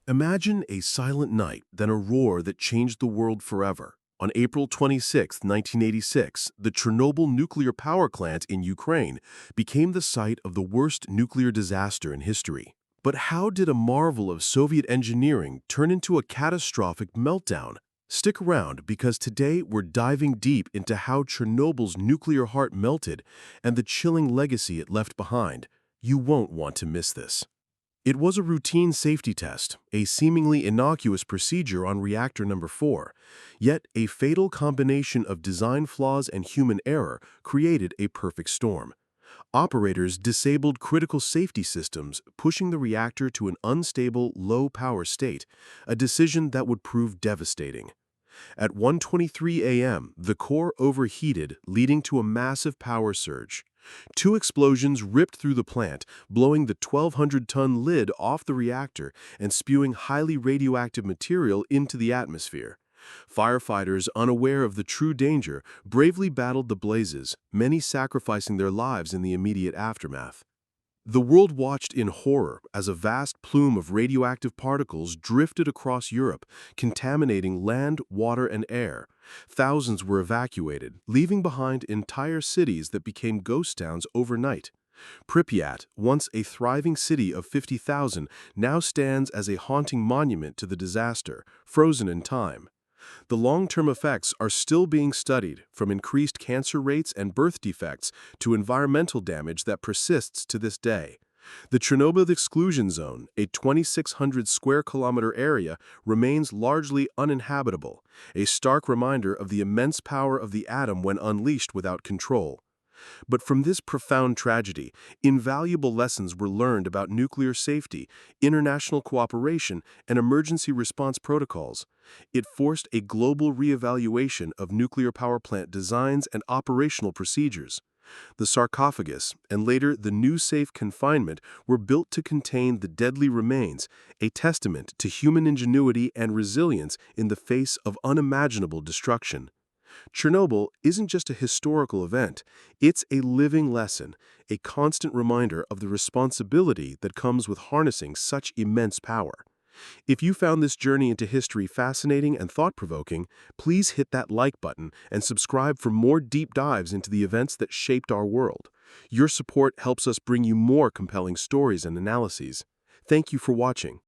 Imagine a silent night, then a roar that changed the world forever. On April 26, 1986, the Chernobyl nuclear power plant in Ukraine became the site of the worst nuclear disaster in history. But how did a marvel of Soviet engineering turn into a catastrophic meltdown? Stick around because today we're diving deep into how Chernobyl's nuclear heart melted and the chilling legacy it left behind. You won't want to miss this. It was a routine safety test, a seemingly innocuous procedure on reactor number 4, yet a fatal combination of design flaws and human error created a perfect storm. Operators disabled critical safety systems, pushing the reactor to an unstable, low-power state, a decision that would prove devastating. At 1:23 a.m., the core overheated, leading to a massive power surge. Two explosions ripped through the plant, blowing the 1,200-ton lid off the reactor and spewing highly radioactive material into the atmosphere. Firefighters, unaware of the true danger, bravely battled the blazes, many sacrificing their lives in the immediate aftermath. The world watched in horror as a vast plume of radioactive particles drifted across Europe, contaminating land, water, and air. Thousands were evacuated, leaving behind entire cities that became ghost towns overnight. Pripyat, once a thriving city of 50,000, now stands as a haunting monument to the disaster, frozen in time. The long-term effects are still being studied, from increased cancer rates and birth defects to environmental damage that persists to this day. The Chernobyl exclusion zone, a 2,600 square kilometer area, remains largely uninhabitable, a stark reminder of the immense power of the atom when unleashed without control. But from this profound tragedy, invaluable lessons were learned about nuclear safety, international cooperation, and emergency response protocols. It forced a global reevaluation of nuclear power plant designs and operational procedures. The sarcophagus, and later the new safe confinement, were built to contain the deadly remains, a testament to human ingenuity and resilience in the face of unimaginable destruction. Chernobyl isn't just a historical event, it's a living lesson, a constant reminder of the responsibility that comes with harnessing such immense power. If you found this journey into history fascinating and thought-provoking, please hit that like button and subscribe for more deep dives into the events that shaped our world. Your support helps us bring you more compelling stories and analyses. Thank you for watching.